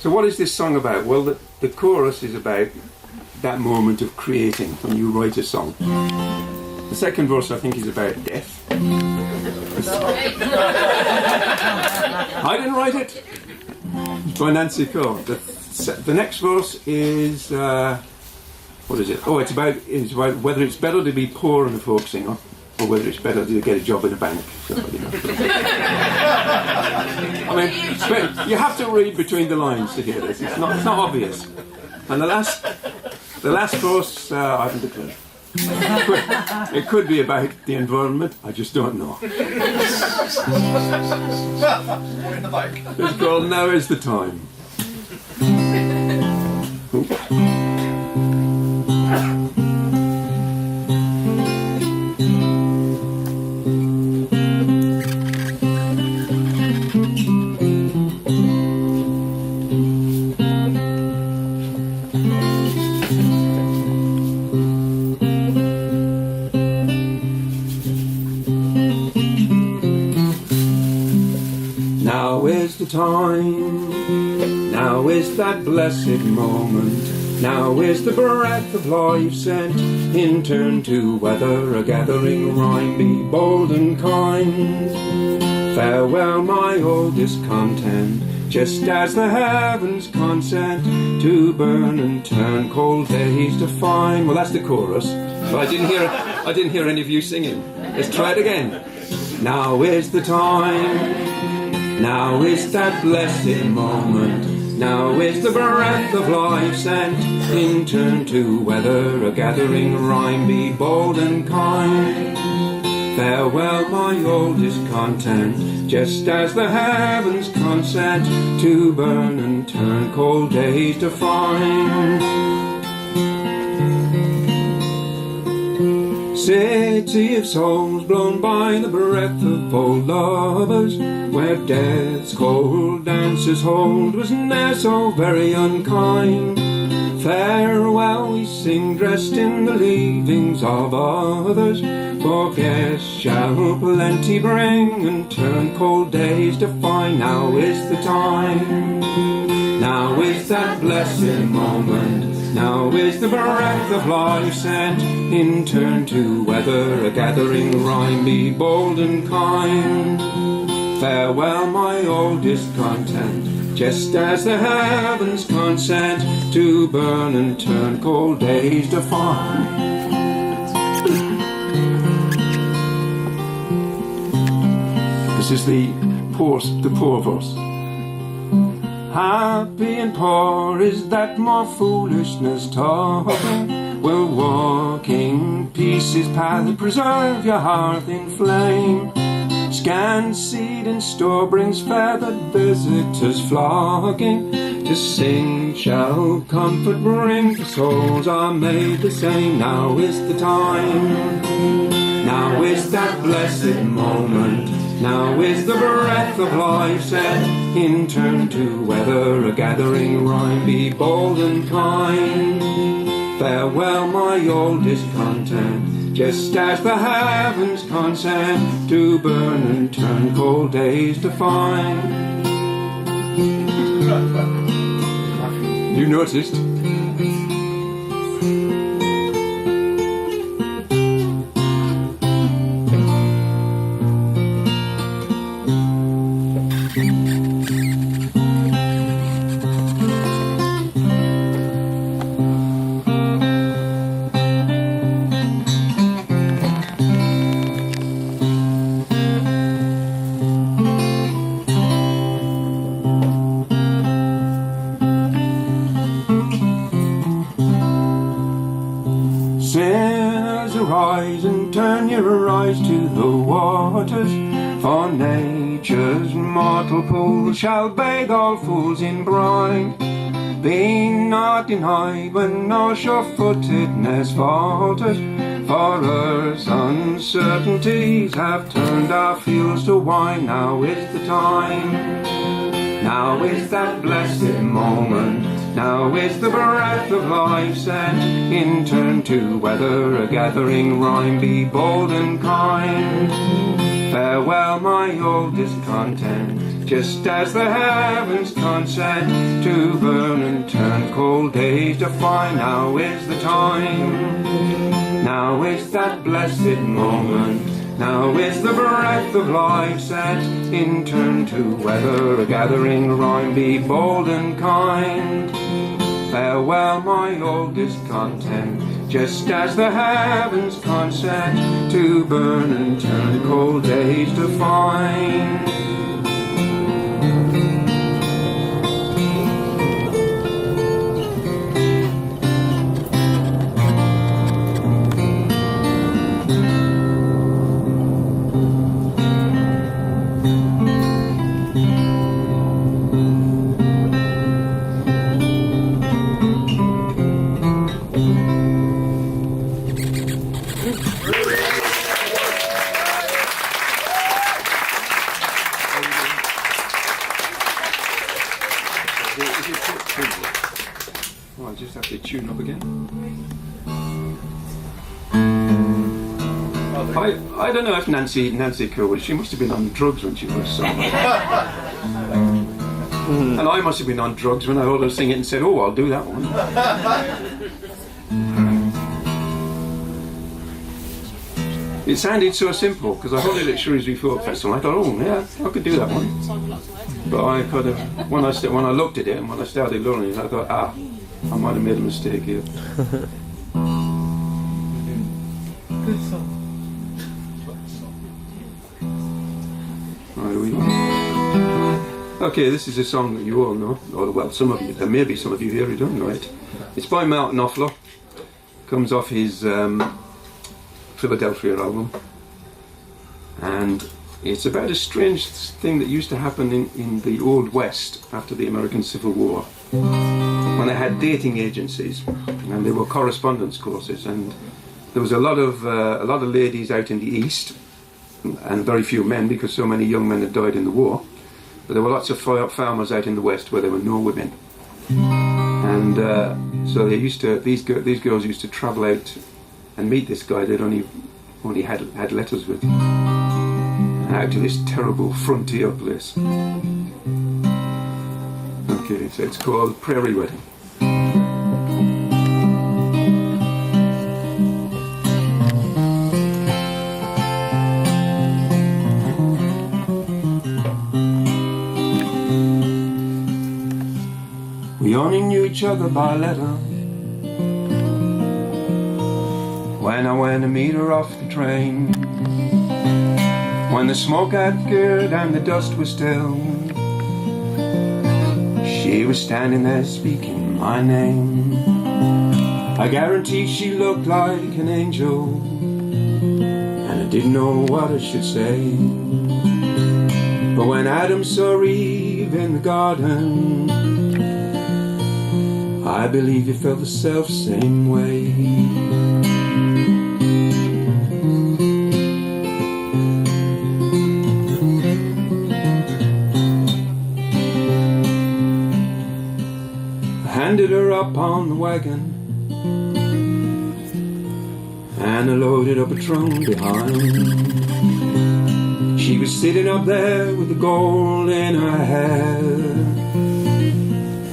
So what is this song about? Well, the chorus is about that moment of creating when you write a song. The second verse, I think, is about death. I didn't write it. It's by Nancy Kurr. The next verse is what is it? Oh, it's about whether it's better to be poor and a folk singer, or whether it's better to get a job in a bank. So, you know. I mean, you have to read between the lines to hear this. It's not obvious. And the last verse, I haven't a clue. It could be about the environment. I just don't know. It's called Now Is the Time. Now is the time, now is that blessed moment, now is the breath of life sent in turn to weather a gathering rhyme, be bold and kind. Farewell my old discontent, just as the heavens consent to burn and turn cold days to fine. Well, that's the chorus, but I didn't hear any of you singing. Let's try it again. Now is the time, now is that blessed moment, now is the breath of life sent in turn to weather a gathering rhyme, be bold and kind. Farewell my old discontent, just as the heavens consent to burn and turn cold days to fine. City of souls blown by the breath of old lovers, where death's cold dances hold was ne'er so very unkind. Farewell we sing dressed in the leavings of others, for guests shall plenty bring and turn cold days to fine. Now is the time, now is that blessed moment, now is the breath of life sent in turn to weather a gathering rhyme, be bold and kind. Farewell my old discontent, just as the heavens consent to burn and turn cold days to fine. This is the poor verse. Happy and poor is that more foolishness talking, will walking peace's path preserve your hearth in flame. Scant seed in store brings feathered visitors flocking, to sing shall comfort bring, for souls are made the same. Now is the time, now is that blessed moment, now is the breath of life set in turn to weather a gathering rhyme, be bold and kind. Farewell my old discontent, just as the heavens consent to burn and turn cold days to fine. You noticed? Sinners arise and turn your eyes to the waters, for nature's mortal pool shall bathe all fools in brine. Be not denied when no sure-footedness falters, for earth's uncertainties have turned our fields to wine. Now is the time, now is that blessed moment, now is the breath of life set in turn to weather a gathering rhyme, be bold and kind. Farewell, my old discontent, just as the heavens consent to burn and turn, cold days to find. Now is the time, now is that blessed moment, now is the breath of life set in turn to weather. A gathering rhyme, be bold and kind. Farewell, my old discontent, just as the heavens consent to burn and turn, cold days to find. I just have to tune up again. I don't know if Nancy Kurr, she must have been on drugs when she was sung. And I must have been on drugs when I heard her sing it and said, oh, I'll do that one. It sounded so simple, because I heard it at Shrewsbury Folk Festival. I thought, oh yeah, I could do that one. But I kind of, when I looked at it and when I started learning it, I thought, I might have made a mistake here. Good song. Right, okay, this is a song that you all know, or well, some of you. There may be some of you here who don't know it. It's by Martin Knopfler. Comes off his Philadelphia album, and it's about a strange thing that used to happen in the Old West after the American Civil War, when they had dating agencies and there were correspondence courses, and there was a lot of ladies out in the East and very few men, because so many young men had died in the war. But there were lots of farmers out in the West where there were no women, and so they used to these girls used to travel out and meet this guy they'd only had letters with, out to this terrible frontier place. Okay, so it's called Priory Wedding. We only knew each other by letter. When I went to meet her off the train, when the smoke had cleared and the dust was still, she was standing there speaking my name. I guarantee she looked like an angel, and I didn't know what I should say. But when Adam saw Eve in the garden, I believe he felt the self-same way. Handed her up on the wagon, and I loaded up a trunk behind. She was sitting up there with the gold in her hair,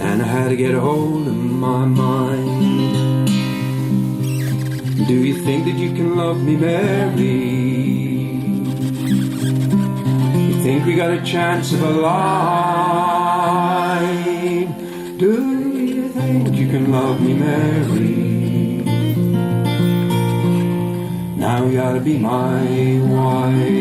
and I had to get a hold of my mind. Do you think that you can love me, Mary? You think we got a chance of a life? Do you think you can love me, Mary? Now you gotta be my wife.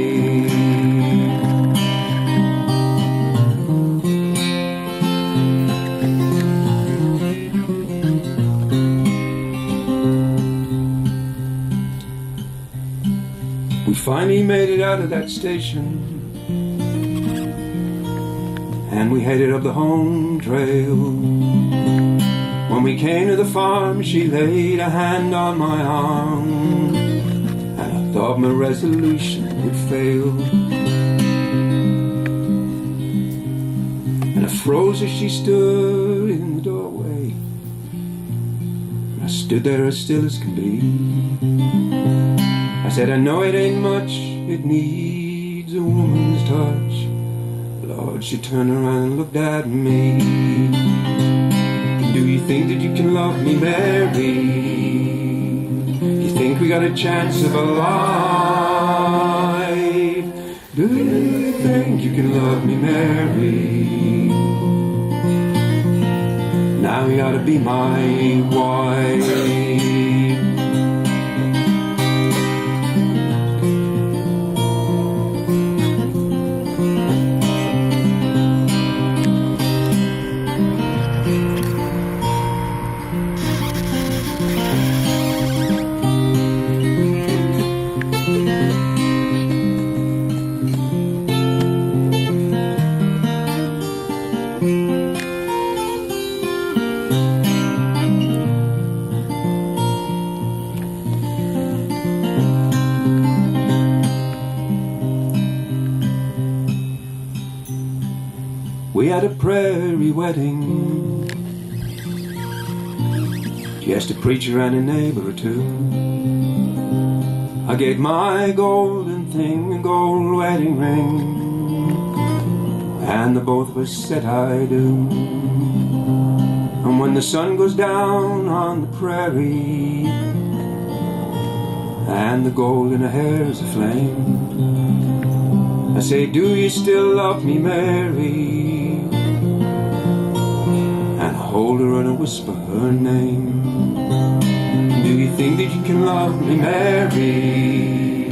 We finally made it out of that station, and we headed up the home trail. When we came to the farm, she laid a hand on my arm, and I thought my resolution would fail. And I froze as she stood in the doorway, and I stood there as still as can be. I said, I know it ain't much, it needs a a woman's touch. Lord, she turned around and looked at me. Do you think that you can love me, Mary? You think we got a chance of a life? Do you think you can love me, Mary? Now you ought to be my wife. We had a prairie wedding. Just a preacher and a neighbor or two. I gave my golden thing a gold wedding ring, and the both of us said I do. And when the sun goes down on the prairie, and the gold in her hair is aflame, I say, do you still love me, Mary? Hold her and I whisper her name. Do you think that you can love me, Mary?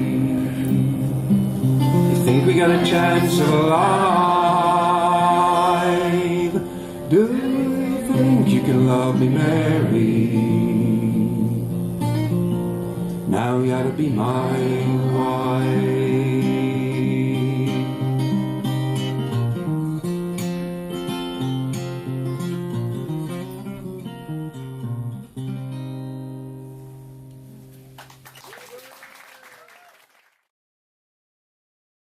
You think we got a chance of a life? Do you think you can love me, Mary? Now you ought to be my wife.